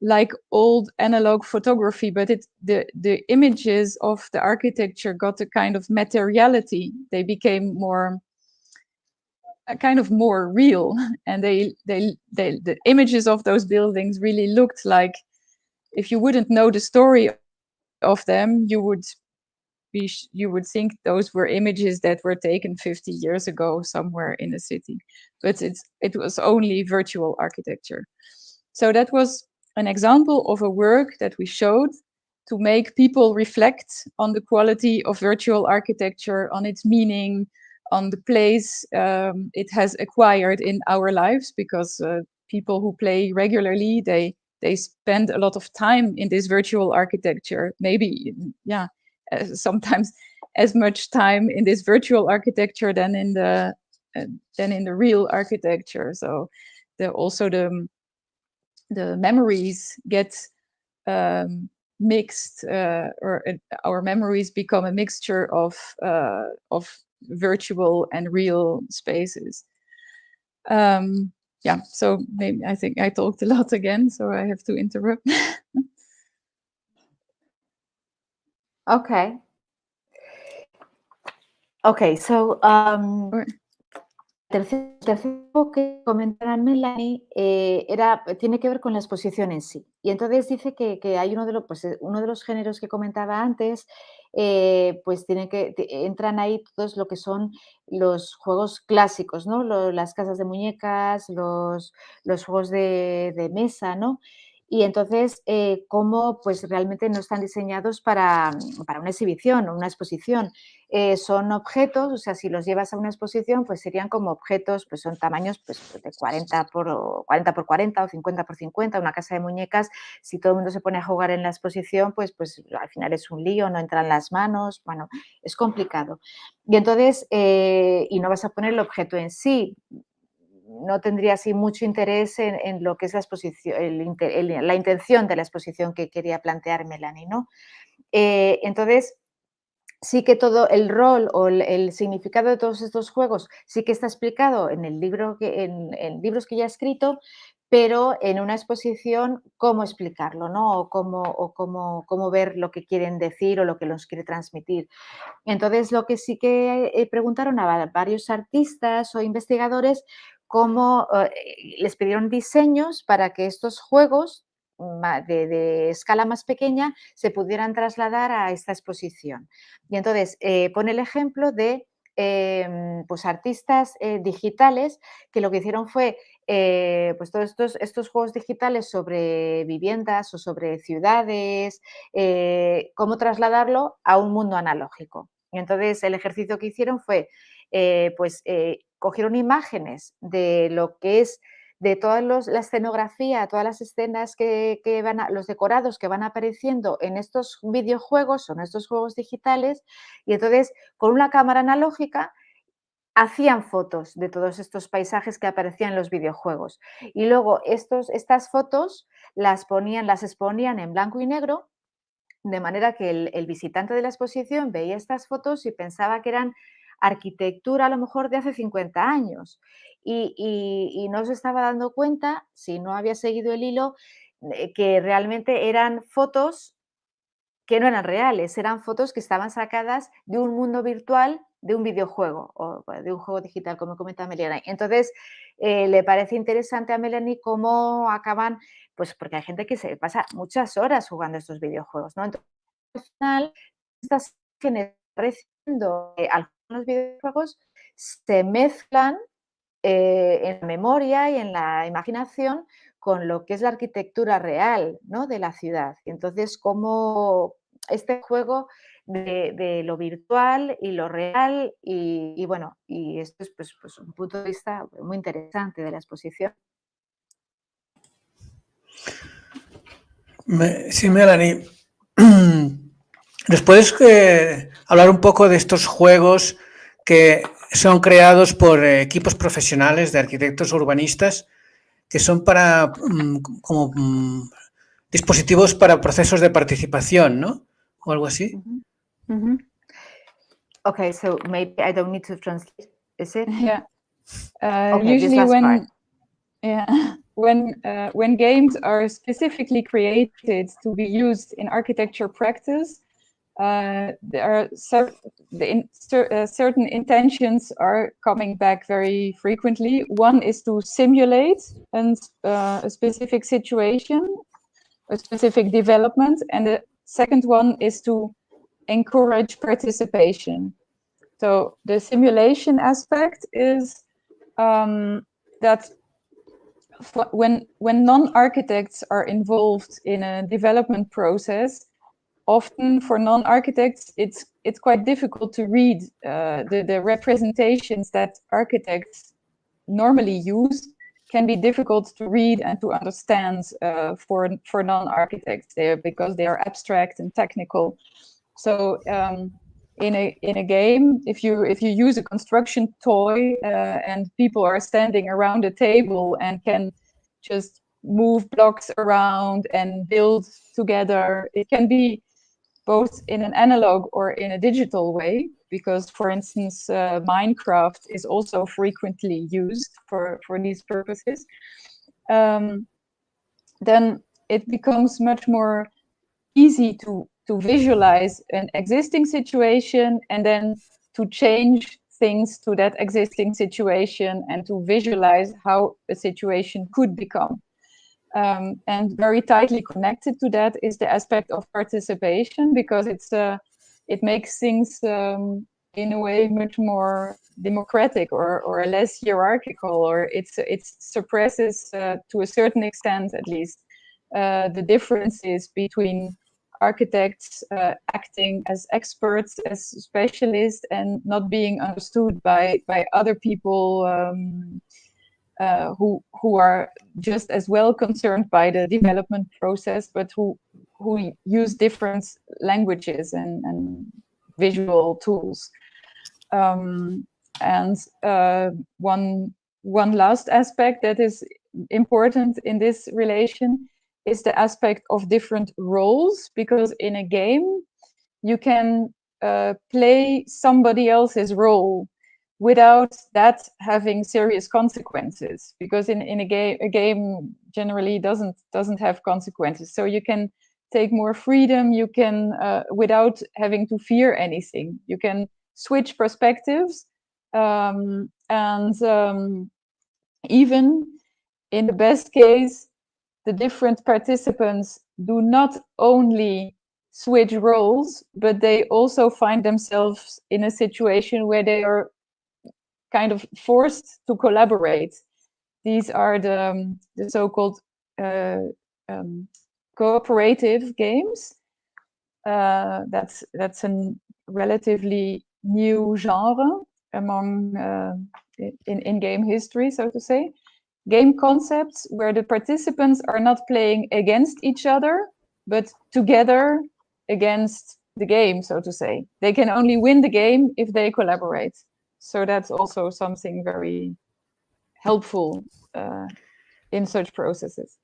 Speaker 3: like old analog photography, but the images of the architecture got a kind of materiality. They became more real, and the images of those buildings really looked like, if you wouldn't know the story of them, you would think those were images that were taken 50 years ago somewhere in a city, but it was only virtual architecture. So that was an example of a work that we showed to make people reflect on the quality of virtual architecture, on its meaning, on the place it has acquired in our lives, because people who play regularly, they spend a lot of time in this virtual architecture, maybe, sometimes as much time in this virtual architecture than in the real architecture. So the memories get mixed, or our memories become a mixture of virtual and real spaces. So maybe I think I talked a lot again, so I have to interrupt.
Speaker 2: Okay. Okay, so el tercero que comentaba Mélanie tiene que ver con la exposición en sí. Y entonces dice que hay uno de los géneros que comentaba antes, pues entran ahí todos lo que son los juegos clásicos, ¿no? Las casas de muñecas, los juegos de mesa, ¿no? Y entonces, cómo pues realmente no están diseñados para una exhibición o una exposición. Son objetos, o sea, si los llevas a una exposición, pues serían como objetos, pues son tamaños pues, de 40 por 40 o 50 por 50, una casa de muñecas. Si todo el mundo se pone a jugar en la exposición, pues al final es un lío, no entran las manos, bueno, es complicado. Y entonces, y no vas a poner el objeto en sí, no tendría así mucho interés en lo que es la exposición, la intención de la exposición que quería plantear Mélanie, ¿no? Entonces, sí que todo el rol o el significado de todos estos juegos sí que está explicado en el libro en libros que ya he escrito, pero en una exposición cómo explicarlo, ¿no? O cómo ver lo que quieren decir o lo que nos quiere transmitir. Entonces, lo que sí que preguntaron a varios artistas o investigadores cómo les pidieron diseños para que estos juegos de escala más pequeña se pudieran trasladar a esta exposición. Y entonces pone el ejemplo de pues artistas digitales que lo que hicieron fue pues todos estos juegos digitales sobre viviendas o sobre ciudades, cómo trasladarlo a un mundo analógico. Y entonces el ejercicio que hicieron fue, cogieron imágenes de lo que es de toda la escenografía, todas las escenas los decorados que van apareciendo en estos videojuegos o en estos juegos digitales, y entonces con una cámara analógica hacían fotos de todos estos paisajes que aparecían en los videojuegos. Y luego estas fotos las exponían en blanco y negro, de manera que el visitante de la exposición veía estas fotos y pensaba que eran arquitectura a lo mejor de hace 50 años y no se estaba dando cuenta, si no había seguido el hilo, que realmente eran fotos que no eran reales, eran fotos que estaban sacadas de un mundo virtual, de un videojuego o de un juego digital, como comenta Mélanie. Entonces, le parece interesante a Mélanie cómo acaban, pues porque hay gente que se pasa muchas horas jugando estos videojuegos, ¿no? Entonces, al final, estas imágenes apareciendo algunos videojuegos se mezclan en la memoria y en la imaginación con lo que es la arquitectura real, ¿no? De la ciudad. Y entonces, cómo este juego de lo virtual y lo real bueno, y esto es pues un punto de vista muy interesante de la exposición.
Speaker 1: Sí, Melanie. ¿Nos puedes hablar un poco de estos juegos que son creados por equipos profesionales de arquitectos urbanistas que son para como dispositivos para procesos de participación, ¿no? O algo así.
Speaker 2: Okay, so maybe I don't need to translate, is it?
Speaker 3: Yeah.
Speaker 2: Okay,
Speaker 3: Usually
Speaker 2: this last part.
Speaker 3: When games are specifically created to be used in architecture practice, there are certain intentions are coming back very frequently. One is to simulate a specific situation, a specific development, and the second one is to encourage participation. So the simulation aspect is that when non-architects are involved in a development process, often for non-architects, it's quite difficult to read the representations that architects normally use can be difficult to read and to understand for non-architects there because they are abstract and technical. So in a game, if you use a construction toy and people are standing around a table and can just move blocks around and build together, it can be both in an analog or in a digital way, because, for instance, Minecraft is also frequently used for these purposes. Then it becomes much more easy to visualize an existing situation and then to change things to that existing situation and to visualize how a situation could become. And very tightly connected to that is the aspect of participation, because it makes things in a way much more democratic or less hierarchical, or it suppresses to a certain extent at least the differences between architects acting as experts, as specialists, and not being understood by other people who are just as well concerned by the development process, but who use different languages and visual tools. And one last aspect that is important in this relation is the aspect of different roles, because in a game you can play somebody else's role without that having serious consequences, because in a game generally doesn't have consequences, so you can take more freedom, you can without having to fear anything, you can switch perspectives, and even in the best case, the different participants do not only switch roles, but they also find themselves in a situation where they are kind of forced to collaborate. These are the so-called cooperative games. That's a relatively new genre among in game history, so to say. Game concepts where the participants are not playing against each other, but together against the game, so to say. They can only win the game if they collaborate. So that's also something very helpful in such processes.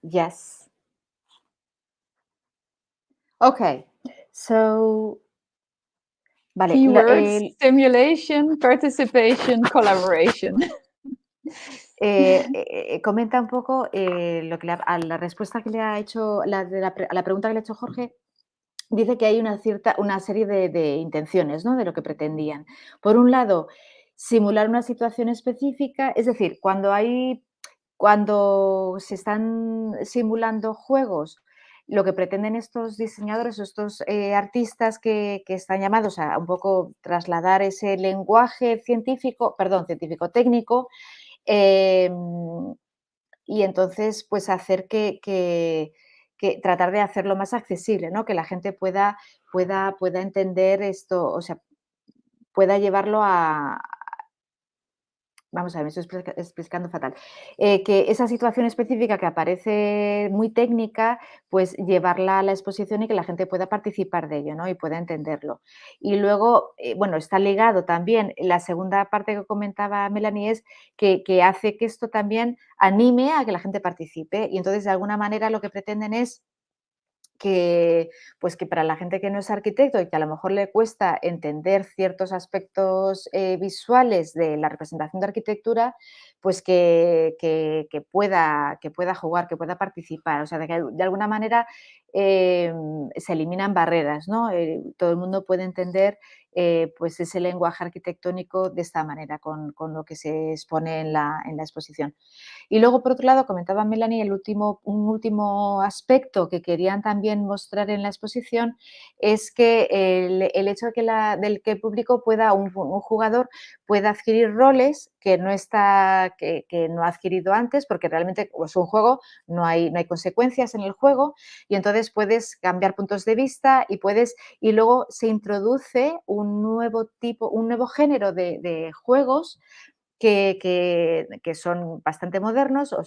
Speaker 2: Yes. Okay, so... Vale,
Speaker 3: Keywords, stimulation, participation, collaboration.
Speaker 2: Comenta un poco lo que a la respuesta que le ha hecho, a la pregunta que le ha hecho Jorge. Dice que hay una serie de intenciones, ¿no? De lo que pretendían. Por un lado, simular una situación específica, es decir, cuando se están simulando juegos, lo que pretenden estos diseñadores o estos artistas que están llamados a un poco trasladar ese lenguaje científico-técnico, y entonces pues hacer que tratar de hacerlo más accesible, ¿no? Que la gente pueda entender esto, o sea, pueda llevarlo a... Vamos a ver, me estoy explicando fatal. Que esa situación específica que aparece muy técnica, pues llevarla a la exposición y que la gente pueda participar de ello, ¿no? Y pueda entenderlo. Y luego, bueno, está ligado también, la segunda parte que comentaba Mélanie es que hace que esto también anime a que la gente participe. Y entonces, de alguna manera, lo que pretenden es que para la gente que no es arquitecto y que a lo mejor le cuesta entender ciertos aspectos visuales de la representación de arquitectura, pues que pueda jugar, que pueda participar. O sea, que de alguna manera se eliminan barreras, ¿no? Todo el mundo puede entender pues ese lenguaje arquitectónico de esta manera, con lo que se expone en la exposición. Y luego, por otro lado, comentaba Mélanie, un último aspecto que querían también mostrar en la exposición es que el hecho de que el público pueda, un jugador pueda adquirir roles que no ha adquirido antes, porque realmente es un juego, no hay consecuencias en el juego, y entonces puedes cambiar puntos de vista y luego se introduce un nuevo género de juegos que son bastante modernos o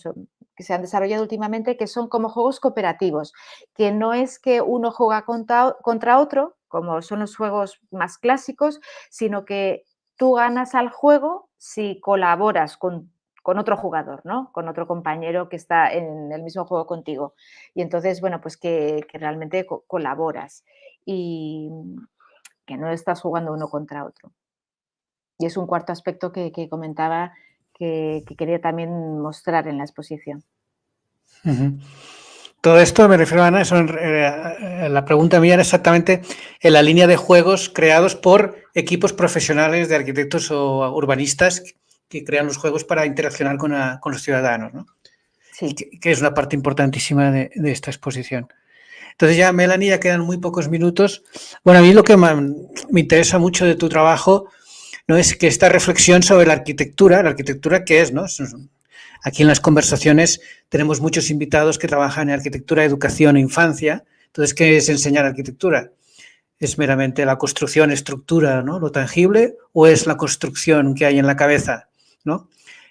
Speaker 2: que se han desarrollado últimamente, que son como juegos cooperativos, que no es que uno juega contra otro, como son los juegos más clásicos, sino que tú ganas al juego si colaboras con otro jugador, ¿no? Con otro compañero que está en el mismo juego contigo. Y entonces, bueno, pues que realmente colaboras y que no estás jugando uno contra otro. Y es un cuarto aspecto que comentaba que quería también mostrar en la exposición.
Speaker 1: Uh-huh. Todo esto, me refiero a Ana, la pregunta mía era exactamente en la línea de juegos creados por equipos profesionales de arquitectos o urbanistas que crean los juegos para interaccionar con los ciudadanos, ¿no?
Speaker 2: Sí.
Speaker 1: Que es una parte importantísima de esta exposición. Entonces ya, Mélanie, ya quedan muy pocos minutos. Bueno, a mí lo que me interesa mucho de tu trabajo, ¿no?, es que esta reflexión sobre la arquitectura ¿qué es, no? Aquí en las conversaciones tenemos muchos invitados que trabajan en arquitectura, educación e infancia. Entonces, ¿qué es enseñar arquitectura? ¿Es meramente la construcción, estructura, ¿no?, lo tangible, o es la construcción que hay en la cabeza, ¿no?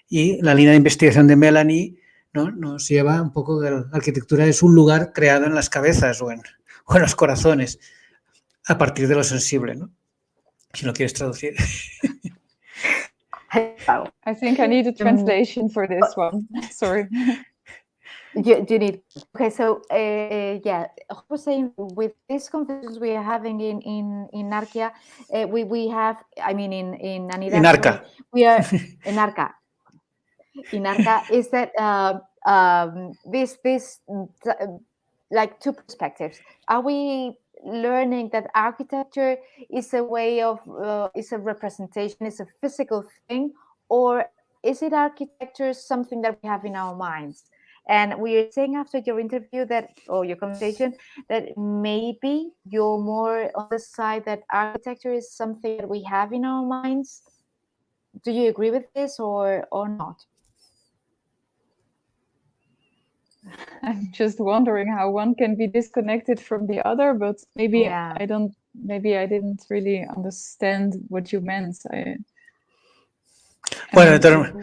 Speaker 1: Y la línea de investigación de Mélanie, ¿no?, nos lleva un poco que la arquitectura es un lugar creado en las cabezas o en los corazones, a partir de lo sensible, ¿no? Si lo quieres traducir.
Speaker 3: I think I need a translation for this one. Sorry.
Speaker 2: You need. Okay, so yeah, I was saying with these conversations we are having in Arquia, we have, I mean, in ANIDAR,
Speaker 1: In Arca.
Speaker 2: we are in Arca. In Arca is that this like two perspectives. Are we learning that architecture is a way of is a representation, is a physical thing, or is it architecture something that we have in our minds? And we are saying after your interview that, or your conversation, that maybe you're more on the side that architecture is something that we have in our minds. Do you agree with this or not?
Speaker 3: I'm just wondering how one can be disconnected from the other, but maybe
Speaker 2: Yeah.
Speaker 3: maybe I didn't really understand what you meant.
Speaker 1: Bueno, entonces,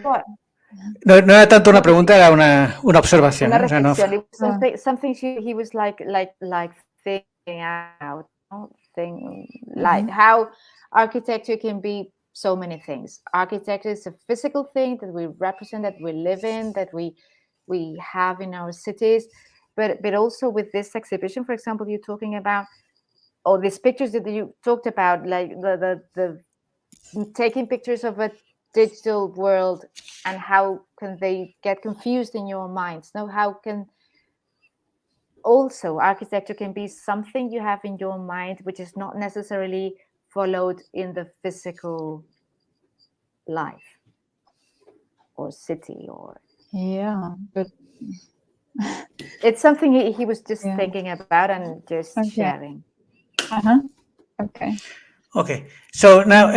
Speaker 1: no era tanto una pregunta, era una observación.
Speaker 2: Una
Speaker 1: O sea, no,
Speaker 2: reflexión. It was something he was like thinking out, like how architecture can be so many things. Architecture is a physical thing that we represent, that we live in, that we have in our cities, but also with this exhibition, for example, you're talking about, or these pictures that you talked about, like the taking pictures of a digital world, and how can they get confused in your minds? Now, how can also architecture can be something you have in your mind, which is not necessarily followed in the physical life or city, or
Speaker 3: but
Speaker 2: it's something he was just thinking about and just sharing.
Speaker 3: Okay.
Speaker 1: Okay. So now,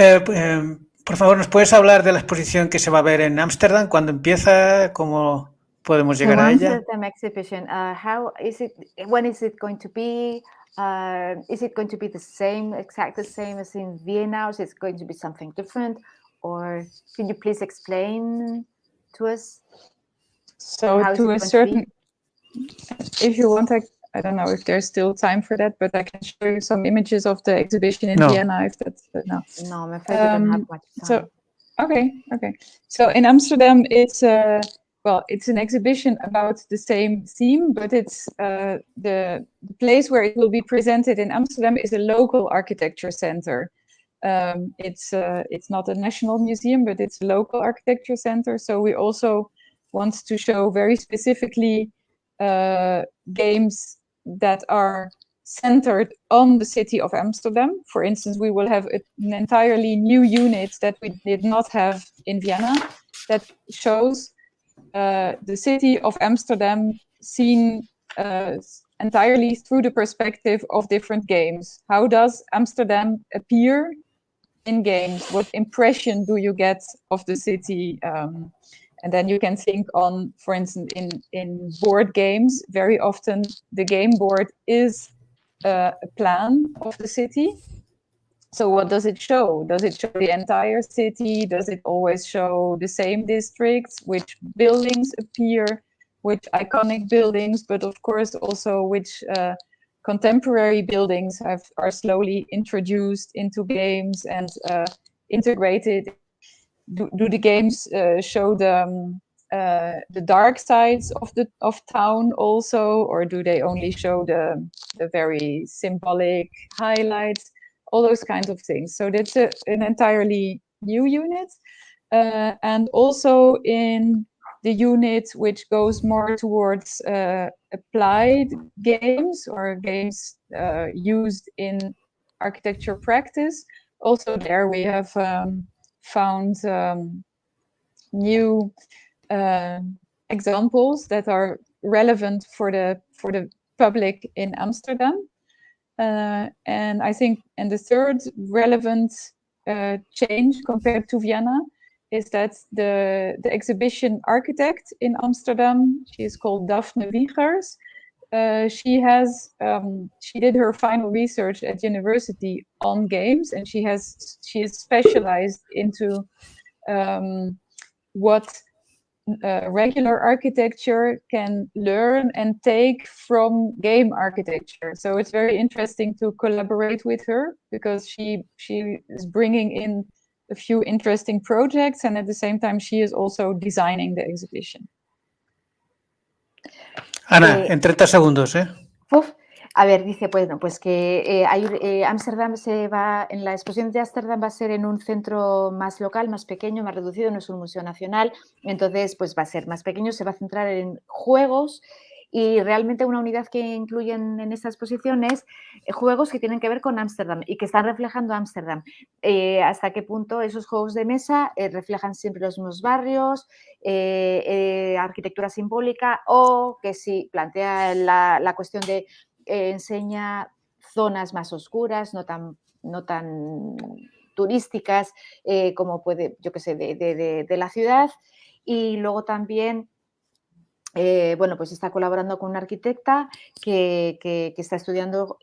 Speaker 1: por favor, ¿nos puedes hablar de la exposición que se va a ver en Ámsterdam? ¿Cuándo empieza? ¿Cómo podemos llegar a ella?
Speaker 2: Amsterdam exhibition. How is it? When is it going to be? Is it going to be the same, exactly the same as in Vienna, or is it going to be something different? Or can you please explain to us?
Speaker 3: So to a certain, if you want, I don't know if there's still time for that, but I can show you some images of the exhibition in Vienna if that's no.
Speaker 2: No, I'm afraid we don't have much time.
Speaker 3: So okay. So in Amsterdam, it's it's an exhibition about the same theme, but it's the place where it will be presented in Amsterdam is a local architecture center. It's not a national museum, but it's a local architecture center. So we also want to show very specifically games that are centered on the city of Amsterdam. For instance, we will have an entirely new unit that we did not have in Vienna that shows the city of Amsterdam seen entirely through the perspective of different games. How does Amsterdam appear in games? What impression do you get of the city? And then you can think on, for instance, in board games, very often the game board is a plan of the city. So what does it show? Does it show the entire city? Does it always show the same districts? Which buildings appear? Which iconic buildings? But of course also which contemporary buildings are slowly introduced into games and integrated. Do the games show the dark sides of town also, or do they only show the very symbolic highlights? All those kinds of things. So that's an entirely new unit, and also in the unit which goes more towards applied games or games used in architecture practice. Also there we have found new examples that are relevant for the public in Amsterdam. And I think, and the third relevant change compared to Vienna is that the exhibition architect in Amsterdam, she is called Daphne Wiegers. She did her final research at university on games, and she is specialized into what regular architecture can learn and take from game architecture. So it's very interesting to collaborate with her because she is bringing in a few interesting projects, and at the same time she is also designing the exhibition.
Speaker 1: Ana, en 30 segundos, ¿eh?
Speaker 2: A ver, dice, bueno, pues que Ámsterdam en la exposición de Ámsterdam va a ser en un centro más local, más pequeño, más reducido, no es un museo nacional, entonces pues va a ser más pequeño, se va a centrar en juegos y realmente una unidad que incluyen en esta exposición es juegos que tienen que ver con Ámsterdam y que están reflejando Ámsterdam. Hasta qué punto esos juegos de mesa reflejan siempre los mismos barrios, arquitectura simbólica o que sí plantea la cuestión de enseña zonas más oscuras, no tan turísticas como puede, yo qué sé, de la ciudad. Y luego también, bueno, pues está colaborando con una arquitecta que está estudiando,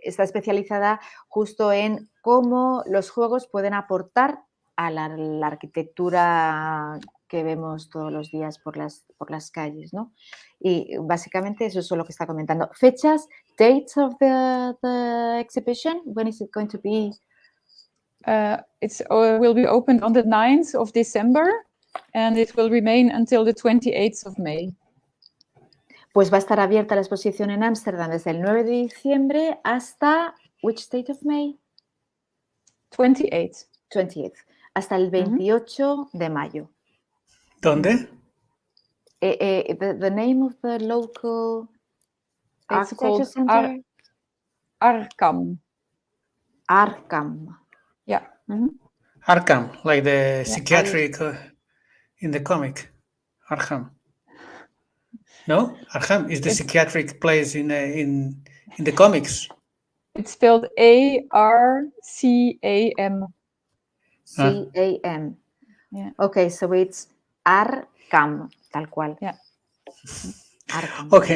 Speaker 2: está especializada justo en cómo los juegos pueden aportar a la arquitectura que vemos todos los días por las calles, ¿no? Y básicamente eso es lo que está comentando. Fechas, dates of the exhibition, when is it going to be?
Speaker 3: It will be opened on the 9th of December and it will remain until the 28th of May.
Speaker 2: Pues va a estar abierta la exposición en Ámsterdam desde el 9 de diciembre hasta, which date of May?
Speaker 3: 28th.
Speaker 2: 28th, hasta el 28 de mayo.
Speaker 1: ¿Dónde?
Speaker 2: The name of the local
Speaker 3: It's
Speaker 2: architecture
Speaker 3: called
Speaker 2: center?
Speaker 3: Arkham.
Speaker 2: Arkham.
Speaker 3: Yeah.
Speaker 1: Arkham, like the psychiatric in the comic. Arkham. No? Arkham is the psychiatric place in the comics.
Speaker 3: It's spelled Arcam.
Speaker 2: C-A-M.
Speaker 3: Yeah.
Speaker 2: Okay, so it's Arkham, tal cual.
Speaker 3: Yeah.
Speaker 2: Arkham.
Speaker 1: Ok.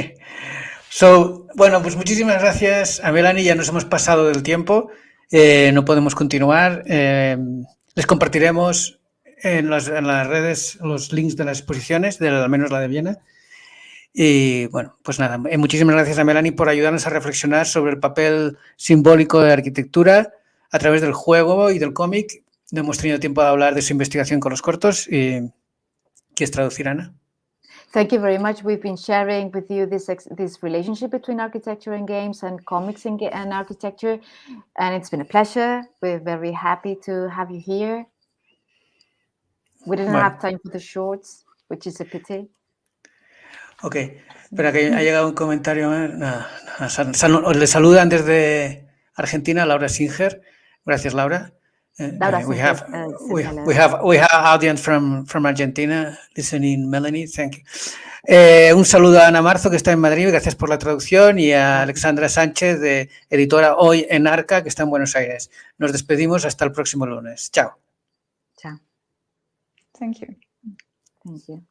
Speaker 1: So, bueno, pues muchísimas gracias a Mélanie, ya nos hemos pasado del tiempo, no podemos continuar. Les compartiremos en las redes los links de las exposiciones, al menos la de Viena. Y bueno, pues nada, muchísimas gracias a Mélanie por ayudarnos a reflexionar sobre el papel simbólico de la arquitectura a través del juego y del cómic. No hemos tenido tiempo de hablar de su investigación con los cortos. ¿Quieres traducir, Ana?
Speaker 2: Thank you very much. We've been sharing with you this relationship between architecture and games and comics and architecture, and it's been a pleasure. We're very happy to have you here. We didn't have time for the shorts, which is a pity.
Speaker 1: Ok, espera que ha llegado un comentario. Le saludan desde Argentina Laura Singer. Gracias, Laura. We have audience from Argentina listening. Melanie, thank you. Un saludo a Ana Marzo, que está en Madrid, gracias por la traducción, y a Alexandra Sánchez, de editora Hoy en Arca, que está en Buenos Aires. Nos despedimos hasta el próximo lunes. Chao.
Speaker 2: Chao.
Speaker 3: Thank you.
Speaker 2: Thank you.